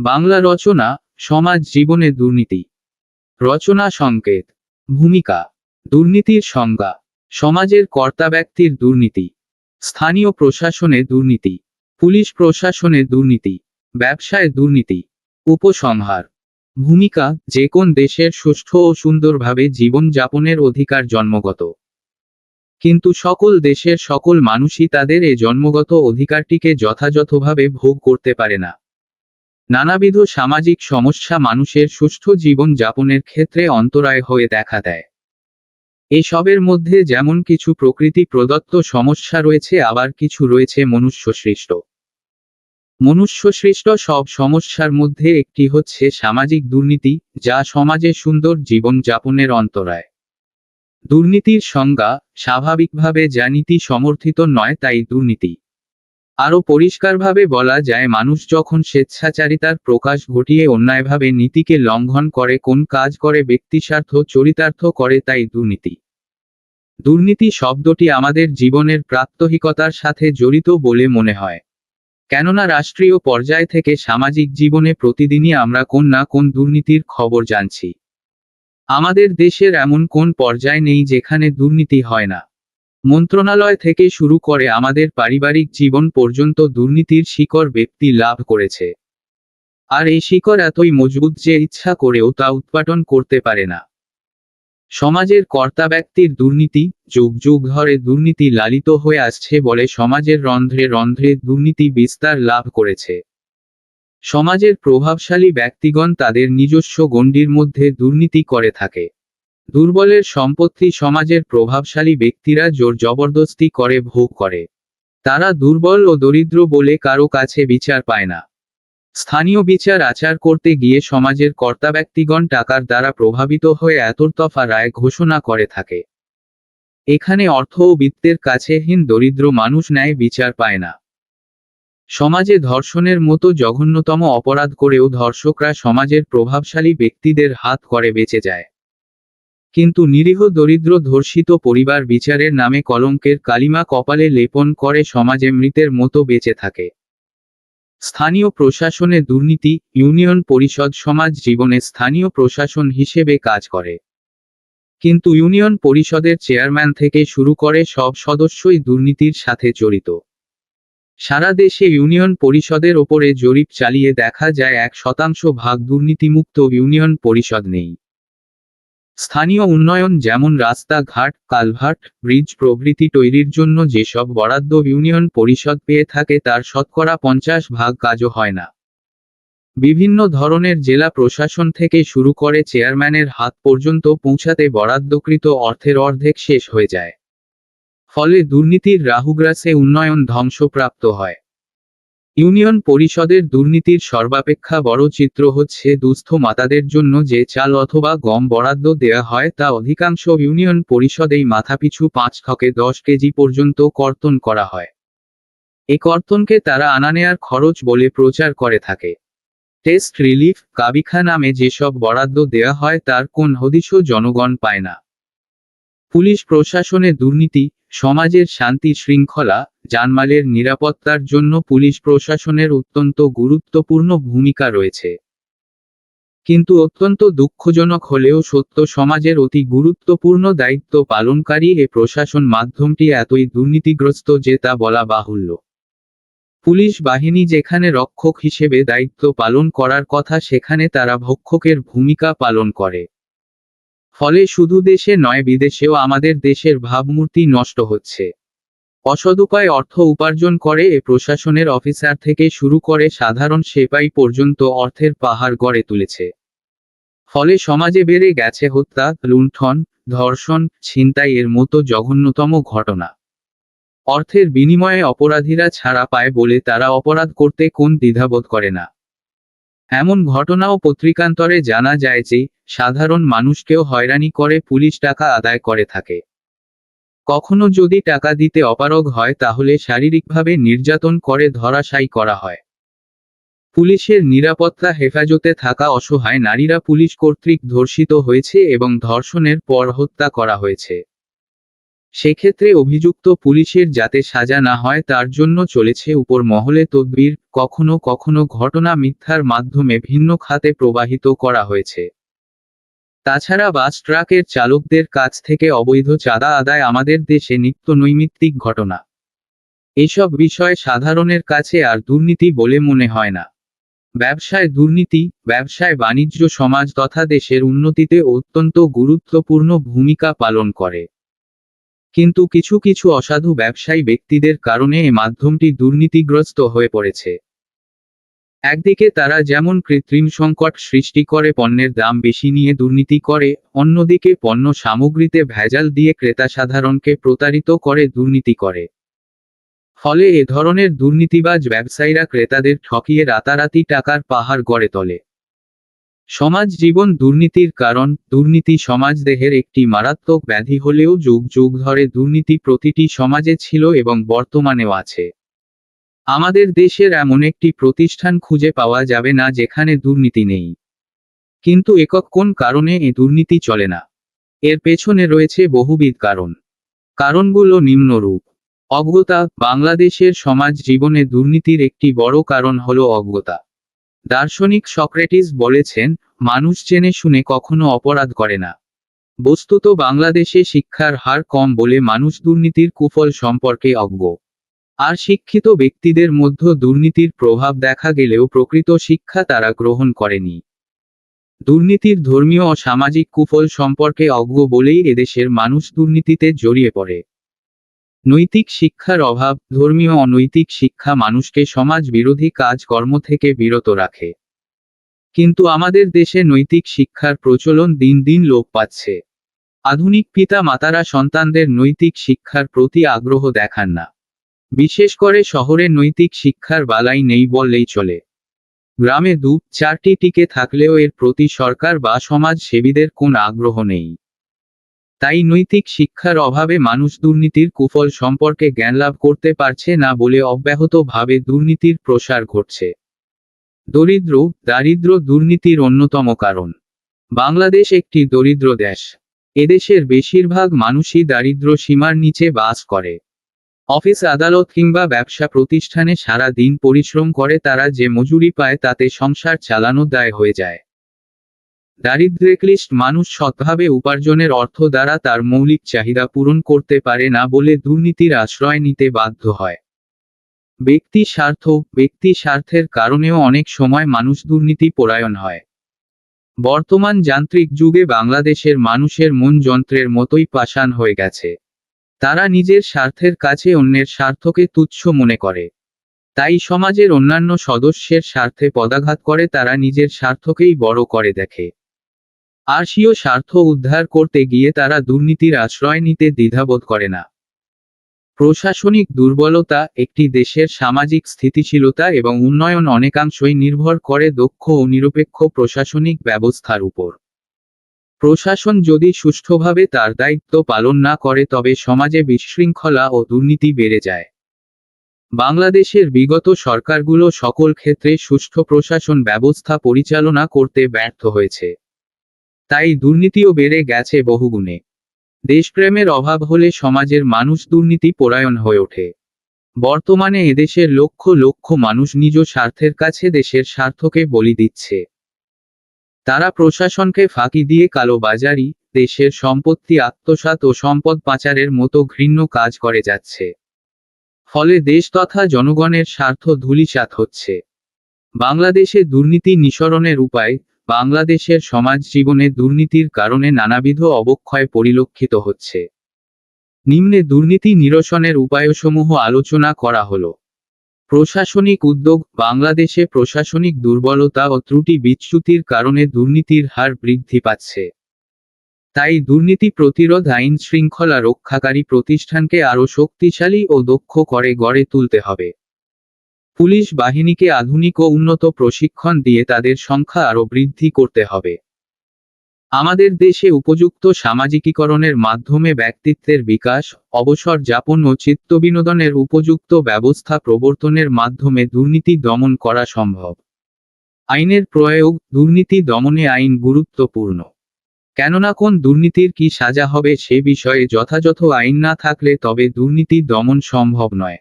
বাংলা রচনা, সমাজ জীবনে দুর্নীতি। রচনা সংকেত। ভূমিকা। দুর্নীতির সংজ্ঞা। সমাজের কর্তা ব্যক্তির দুর্নীতি, স্থানীয় প্রশাসনে দুর্নীতি, পুলিশ প্রশাসনে দুর্নীতি, ব্যবসায় দুর্নীতি। উপসংহার। ভূমিকা। যে কোন দেশের সুষ্ঠু ও সুন্দরভাবে জীবন যাপনের অধিকার জন্মগত, কিন্তু সকল দেশের সকল মানুষই তাদের এ জন্মগত অধিকারটিকে যথাযথভাবে ভোগ করতে পারে না। নানাবিধ সামাজিক সমস্যা মানুষের সুষ্ঠু জীবন যাপনের ক্ষেত্রে অন্তরায় হয়ে দেখা দেয়। এসবের মধ্যে যেমন কিছু প্রকৃতি প্রদত্ত সমস্যা রয়েছে, আবার কিছু রয়েছে মনুষ্যসৃষ্ট। মনুষ্যসৃষ্ট সব সমস্যার মধ্যে একটি হচ্ছে সামাজিক দুর্নীতি, যা সমাজে সুন্দর জীবন যাপনের অন্তরায়। দুর্নীতির সংজ্ঞা। স্বাভাবিকভাবে যা নীতি সমর্থিত নয় তাই দুর্নীতি। আরও পরিষ্কারভাবে বলা যায়, মানুষ যখন স্বেচ্ছাচারিতার প্রকাশ ঘটিয়ে অন্যায়ভাবে নীতিকে লঙ্ঘন করে, কোন কাজ করে ব্যক্তিস্বার্থ চরিতার্থ করে, তাই দুর্নীতি। দুর্নীতি শব্দটি আমাদের জীবনের প্রাত্যহিকতার সাথে জড়িত বলে মনে হয়, কেননা রাষ্ট্রীয় পর্যায় থেকে সামাজিক জীবনে প্রতিদিনই আমরা কোন না কোন দুর্নীতির খবর জানছি। আমাদের দেশের এমন কোন পর্যায় নেই যেখানে দুর্নীতি হয় না। মন্ত্রণালয় থেকে শুরু করে আমাদের পারিবারিক জীবন পর্যন্ত দুর্নীতির শিকড় ব্যক্তি লাভ করেছে। আর এই শিকড় এতই মজবুত যে ইচ্ছা করেও তা উৎপাটন করতে পারে না। সমাজের কর্তা ব্যক্তির দুর্নীতি। যুগ যুগ ধরে দুর্নীতি লালিত হয়ে আসছে বলে সমাজের রন্ধ্রে রন্ধ্রে দুর্নীতি বিস্তার লাভ করেছে। সমাজের প্রভাবশালী ব্যক্তিগণ তাদের নিজস্ব গণ্ডির মধ্যে দুর্নীতি করে থাকে। দুর্বলের সম্পত্তি সমাজের প্রভাবশালী ব্যক্তিরা জোর জবরদস্তি করে ভোগ করে। তারা দুর্বল ও দরিদ্র বলে কারো কাছে বিচার পায় না। স্থানীয় বিচার আচার করতে গিয়ে সমাজের কর্তা ব্যক্তিগণ টাকার দ্বারা প্রভাবিত হয়ে এতরতফা রায় ঘোষণা করে থাকে। এখানে অর্থ ও বিত্তের কাছে হীন দরিদ্র মানুষ ন্যায় বিচার পায় না। সমাজে ধর্ষণের মতো জঘন্যতম অপরাধ করেও ধর্ষকরা সমাজের প্রভাবশালী ব্যক্তিদের হাত করে বেঁচে যায়। কিন্তু নিরীহ দরিদ্র ধর্ষিত পরিবার বিচারের নামে কলঙ্কের কালিমা কপালে লেপন করে সমাজে মৃতের মতো বেঁচে থাকে। স্থানীয় প্রশাসনে দুর্নীতি। ইউনিয়ন পরিষদ সমাজ জীবনে স্থানীয় প্রশাসন হিসেবে কাজ করে, কিন্তু ইউনিয়ন পরিষদের চেয়ারম্যান থেকে শুরু করে সব সদস্যই দুর্নীতির সাথে জড়িত। সারা দেশে ইউনিয়ন পরিষদের ওপরে জরিপ চালিয়ে দেখা যায় 1% ভাগ দুর্নীতিমুক্ত ইউনিয়ন পরিষদ নেই। স্থানীয় উন্নয়ন যেমন রাস্তা ঘাট, কালভার্ট, ব্রিজ প্রভৃতি তৈরির জন্য যেসব বরাদ্দ ইউনিয়ন পরিষদ পেয়ে থাকে তার শতকরা 50 ভাগ কাজও হয় না। বিভিন্ন ধরনের জেলা প্রশাসন থেকে শুরু করে চেয়ারম্যানের হাত পর্যন্ত পৌঁছাতে বরাদ্দকৃত অর্থের অর্ধেক শেষ হয়ে যায়। ফলে দুর্নীতির রাহুগ্রাসে উন্নয়ন ধ্বংসপ্রাপ্ত হয়। ইউনিয়ন পরিষদের দুর্নীতির সর্বাপেক্ষা বড় চিত্র হচ্ছে দুস্থ মাতাদের জন্য যে চাল অথবা গম বরাদ্দ দেয়া হয় তা অধিকাংশ ইউনিয়ন পরিষদেই মাথাপিছু 5 থেকে 10 কেজি পর্যন্ত কর্তন করা হয়। এ কর্তনকে তারা আনানেয়ার খরচ বলে প্রচার করে থাকে। টেস্ট রিলিফ, কাবিখা নামে যেসব বরাদ্দ দেয়া হয় তার কোন হদিশও জনগণ পায় না। পুলিশ প্রশাসনে দুর্নীতি। সমাজের শান্তি শৃঙ্খলা, জানমালের নিরাপত্তার জন্য পুলিশ প্রশাসনের অত্যন্ত গুরুত্বপূর্ণ ভূমিকা রয়েছে। কিন্তু অত্যন্ত দুঃখজনক হলেও সত্য, সমাজের অতি গুরুত্বপূর্ণ দায়িত্ব পালনকারী এ প্রশাসন মাধ্যমটি এতই দুর্নীতিগ্রস্ত যে তা বলা বাহুল্য। পুলিশ বাহিনী যেখানে রক্ষক হিসেবে দায়িত্ব পালন করার কথা, সেখানে তারা ভক্ষকের ভূমিকা পালন করে। ফলে শুধু দেশে নয় বিদেশেও আমাদের দেশের ভাবমূর্তি নষ্ট হচ্ছে। অসদুপায় অর্থ উপার্জন করে এ প্রশাসনের অফিসার থেকে শুরু করে সাধারণ সেপাই পর্যন্ত অর্থের পাহাড় গড়ে তুলেছে। ফলে সমাজে বেড়ে গেছে হত্যা, লুণ্ঠন, ধর্ষণ, ছিনতাই এর মতো জঘন্যতম ঘটনা। অর্থের বিনিময়ে অপরাধীরা ছাড়া পায় বলে তারা অপরাধ করতে কোন দ্বিধাবোধ করে না। এমন ঘটনাও পত্রিকান্তরে জানা যায় যে সাধারণ মানুষকেও হয়রানি করে পুলিশ টাকা আদায় করে থাকে। কখনো যদি টাকা দিতে অপারগ হয় তাহলে শারীরিকভাবে নির্যাতন করে ধরাশায়ী করা হয়। পুলিশের নিরাপত্তা হেফাজতে থাকা অসহায় নারীরা পুলিশ কর্তৃক ধর্ষিত হয়েছে এবং ধর্ষণের পর হত্যা করা হয়েছে। সেক্ষেত্রে অভিযুক্ত পুলিশের যাতে সাজা না হয় তার জন্য চলেছে উপর মহলে তদবির, কখনো কখনো ঘটনা মিথ্যার মাধ্যমে ভিন্ন খাতে প্রবাহিত করা হয়েছে। তাছাড়া বাস ট্রাকের চালকদের কাছ থেকে অবৈধ চাঁদা আদায় আমাদের দেশে নিত্য নৈমিত্তিক ঘটনা। এসব বিষয় সাধারণের কাছে আর দুর্নীতি বলে মনে হয় না। ব্যবসায় দুর্নীতি, ব্যবসায় বাণিজ্য সমাজ তথা দেশের উন্নতিতে অত্যন্ত গুরুত্বপূর্ণ ভূমিকা পালন করে। কিন্তু কিছু কিছু অসাধু ব্যবসায়ী ব্যক্তিদের কারণে এ মাধ্যমটি দুর্নীতিগ্রস্ত হয়ে পড়েছে। একদিকে তারা যেমন কৃত্রিম সংকট সৃষ্টি করে পণ্যের দাম বেশি নিয়ে দুর্নীতি করে, অন্যদিকে পণ্য সামগ্রীতে ভেজাল দিয়ে ক্রেতা সাধারণকে প্রতারিত করে দুর্নীতি করে। ফলে এ ধরনের দুর্নীতিবাজ ব্যবসায়ীরা ক্রেতাদের ঠকিয়ে রাতারাতি টাকার পাহাড় গড়ে তোলে। সমাজ জীবন দুর্নীতির কারণ। দুর্নীতি সমাজদেহের একটি মারাত্মক ব্যাধি হলেও যুগ যুগ ধরে দুর্নীতি প্রতিটি সমাজে ছিল এবং বর্তমানেও আছে। আমাদের দেশের এমন একটি প্রতিষ্ঠান খুঁজে পাওয়া যাবে না যেখানে দুর্নীতি নেই। কিন্তু একক কোন কারণে এ দুর্নীতি চলে না? এর পেছনে রয়েছে বহুবিধ কারণ। কারণগুলো নিম্নরূপ। অজ্ঞতা। বাংলাদেশের সমাজ জীবনে দুর্নীতির একটি বড় কারণ হলো অজ্ঞতা। দার্শনিক সক্রেটিস বলেছেন, মানুষ জেনে শুনে কখনো অপরাধ করে না। বস্তুত বাংলাদেশে শিক্ষার হার কম বলে মানুষ দুর্নীতির কুফল সম্পর্কে অজ্ঞ। আর শিক্ষিত ব্যক্তিদের মধ্যে দুর্নীতির প্রভাব দেখা গেলেও প্রকৃত শিক্ষা তারা গ্রহণ করেনি। দুর্নীতির ধর্মীয় ও সামাজিক কুফল সম্পর্কে অজ্ঞ বলেই এদেশের মানুষ দুর্নীতিতে জড়িয়ে পড়ে। নৈতিক শিক্ষার অভাব। ধর্মীয় অনৈতিক শিক্ষা মানুষকে সমাজ বিরোধী কাজকর্ম থেকে বিরত রাখে। কিন্তু আমাদের দেশে নৈতিক শিক্ষার প্রচলন দিন দিন লোপ পাচ্ছে। আধুনিক পিতা মাতারা সন্তানদের নৈতিক শিক্ষার প্রতি আগ্রহ দেখান না। বিশেষ করে শহরে নৈতিক শিক্ষার বালাই নেই বললেই চলে। গ্রামে দু-চারটি টিকে থাকলেও এর প্রতি সরকার বা সমাজ সেবীদের কোন আগ্রহ নেই। তাই নৈতিক শিক্ষার অভাবে মানুষ দুর্নীতির কুফল সম্পর্কে জ্ঞানলাভ করতে পারছে না বলে অব্যাহতভাবে দুর্নীতির প্রসার ঘটছে। দারিদ্র্য দুর্নীতির অন্যতম কারণ। বাংলাদেশ একটি দরিদ্র দেশ। এদেশের বেশিরভাগ মানুষই দারিদ্র্য সীমার নিচে বাস করে। অফিস আদালত কিংবা ব্যবসা প্রতিষ্ঠানে সারা দিন পরিশ্রম করে তারা যে মজুরি পায় তাতে সংসার চালানো দায় হয়ে যায়। দারিদ্র্যক্লিষ্ট মানুষ সৎভাবে উপার্জনের অর্থ দ্বারা তার মৌলিক চাহিদা পূরণ করতে পারে না বলে দুর্নীতির আশ্রয় নিতে বাধ্য হয়। ব্যক্তি স্বার্থের কারণেও অনেক সময় মানুষ দুর্নীতি পরায়ণ হয়। বর্তমান যান্ত্রিক যুগে বাংলাদেশের মানুষের মন যন্ত্রের মতোই পাষাণ হয়ে গেছে। তারা নিজের স্বার্থের কাছে অন্যের স্বার্থকে তুচ্ছ মনে করে। তাই সমাজের অন্যান্য সদস্যের স্বার্থে পদাঘাত করে তারা নিজের স্বার্থকেই বড় করে দেখে। আর স্বীয় স্বার্থ উদ্ধার করতে গিয়ে তারা দুর্নীতির আশ্রয় নিতে দ্বিধাবোধ করে না। প্রশাসনিক দুর্বলতা। একটি দেশের সামাজিক স্থিতিশীলতা এবং উন্নয়ন অনেকাংশই নির্ভর করে দক্ষ ও নিরপেক্ষ প্রশাসনিক ব্যবস্থার উপর। প্রশাসন যদি সুষ্ঠুভাবে তার দায়িত্ব পালন না করে তবে সমাজে বিশৃঙ্খলা ও দুর্নীতি বেড়ে যায়। বাংলাদেশের বিগত সরকারগুলো সকল ক্ষেত্রে সুষ্ঠু প্রশাসন ব্যবস্থা পরিচালনা করতে ব্যর্থ হয়েছে। তাই দুর্নীতিও বেড়ে গেছে বহুগুণে। দেশপ্রেমের অভাব হলে সমাজের মানুষ দুর্নীতি পরায়ণ হয়ে ওঠে। বর্তমানে এদেশের লক্ষ লক্ষ মানুষ নিজ স্বার্থের কাছে দেশের স্বার্থকে বলি দিচ্ছে। তারা প্রশাসনকে ফাঁকি দিয়ে কালোবাজারি, দেশের সম্পত্তি আত্মসাৎ ও সম্পদ পাচারের মতো ঘৃণ্য কাজ করে যাচ্ছে। ফলে দেশ তথা জনগণের স্বার্থ ধূলিসাৎ হচ্ছে। বাংলাদেশে দুর্নীতি নিঃসরণের উপায়। বাংলাদেশের সমাজ জীবনে দুর্নীতির কারণে নানাবিধ অবক্ষয় পরিলক্ষিত হচ্ছে। নিম্নে দুর্নীতি নিরসনের উপায়সমূহ আলোচনা করা হলো। প্রশাসনিক উদ্যোগ। বাংলাদেশে প্রশাসনিক দুর্বলতা ও ত্রুটি বিচ্যুতির কারণে দুর্নীতির হার বৃদ্ধি পাচ্ছে। তাই দুর্নীতি প্রতিরোধ আইন শৃঙ্খলা রক্ষাকারী প্রতিষ্ঠানকে আরও শক্তিশালী ও দক্ষ করে গড়ে তুলতে হবে। পুলিশ বাহিনীকে আধুনিক ও উন্নত প্রশিক্ষণ দিয়ে তাদের সংখ্যা আরও বৃদ্ধি করতে হবে। আমাদের দেশে উপযুক্ত সামাজিকীকরণের মাধ্যমে ব্যক্তিত্বের বিকাশ, অবসর যাপন ও চিত্তবিনোদনের উপযুক্ত ব্যবস্থা প্রবর্তনের মাধ্যমে দুর্নীতি দমন করা সম্ভব। আইনের প্রয়োগ। দুর্নীতি দমনে আইন গুরুত্বপূর্ণ। কেননা কোন দুর্নীতির কি সাজা হবে সে বিষয়ে যথাযথ আইন না থাকলে তবে দুর্নীতি দমন সম্ভব নয়।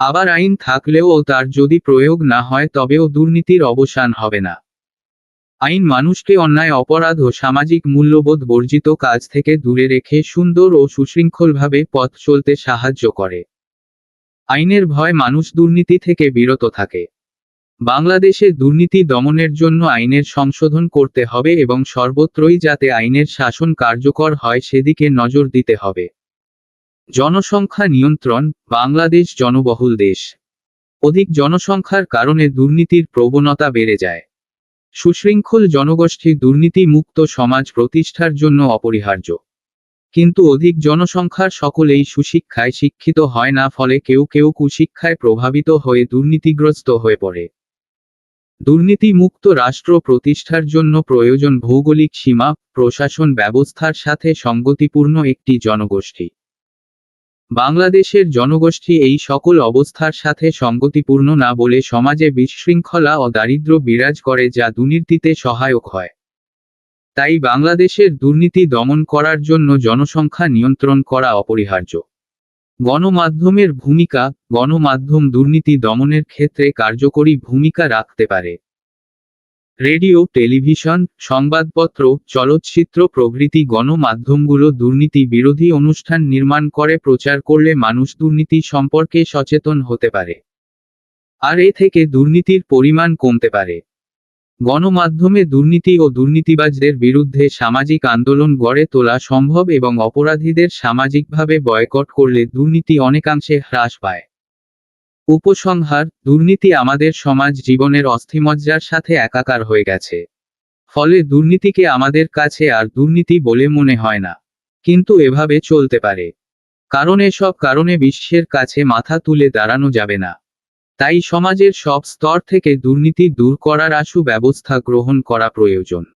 আবার আইন থাকলেও তার যদি প্রয়োগ না হয় তবেও দুর্নীতির অবসান হবে না। আইন মানুষকে অন্যায়, অপরাধ ও সামাজিক মূল্যবোধ বর্জিত কাজ থেকে দূরে রেখে সুন্দর ও সুশৃঙ্খলভাবে পথ চলতে সাহায্য করে। আইনের ভয় মানুষ দুর্নীতি থেকে বিরত থাকে। বাংলাদেশে দুর্নীতি দমনের জন্য আইনের সংশোধন করতে হবে এবং সর্বত্রই যাতে আইনের শাসন কার্যকর হয় সেদিকে নজর দিতে হবে। জনসংখ্যা নিয়ন্ত্রণ। বাংলাদেশ জনবহুল দেশ। অধিক জনসংখ্যার কারণে দুর্নীতির প্রবণতা বেড়ে যায়। সুশৃঙ্খল জনগোষ্ঠী দুর্নীতি মুক্ত সমাজ প্রতিষ্ঠার জন্য অপরিহার্য। কিন্তু অধিক জনসংখ্যার সকলেই সুশিক্ষায় শিক্ষিত হয় না, ফলে কেউ কেউ কুশিক্ষায় প্রভাবিত হয়ে দুর্নীতিগ্রস্ত হয়ে পড়ে। দুর্নীতি মুক্ত রাষ্ট্র প্রতিষ্ঠার জন্য প্রয়োজন ভৌগোলিক সীমা, প্রশাসন ব্যবস্থার সাথে সঙ্গতিপূর্ণ একটি জনগোষ্ঠী। বাংলাদেশের জনগোষ্ঠী এই সকল অবস্থার সাথে সঙ্গতিপূর্ণ না বলে সমাজে বিশৃঙ্খলা ও দারিদ্র্য বিরাজ করে, যা দুর্নীতিতে সহায়ক হয়। তাই বাংলাদেশের দুর্নীতি দমন করার জন্য জনসংখ্যা নিয়ন্ত্রণ করা অপরিহার্য। গণমাধ্যমের ভূমিকা। গণমাধ্যম দুর্নীতি দমনের ক্ষেত্রে কার্যকরী ভূমিকা রাখতে পারে। রেডিও, টেলিভিশন, সংবাদপত্র, চলচ্চিত্র প্রভৃতি গণমাধ্যমগুলো দুর্নীতি বিরোধী অনুষ্ঠান নির্মাণ করে প্রচার করলে মানুষ দুর্নীতি সম্পর্কে সচেতন হতে পারে। আর এ থেকে দুর্নীতির পরিমাণ কমতে পারে। গণমাধ্যমে দুর্নীতি ও দুর্নীতিবাজদের বিরুদ্ধে সামাজিক আন্দোলন গড়ে তোলা সম্ভব এবং অপরাধীদের সামাজিকভাবে বয়কট করলে দুর্নীতি অনেকাংশে হ্রাস পায়। উপসংহার। দুর্নীতি আমাদের সমাজ জীবনের অস্থিমজ্জার সাথে একাকার হয়ে গেছে। ফলে দুর্নীতিকে আমাদের কাছে আর দুর্নীতি বলে মনে হয় না। কিন্তু এভাবে চলতে পারে, কারণ এসব কারণে বিশ্বের কাছে মাথা তুলে দাঁড়ানো যাবে না। তাই সমাজের সব স্তর থেকে দুর্নীতি দূর করার আশু ব্যবস্থা গ্রহণ করা প্রয়োজন।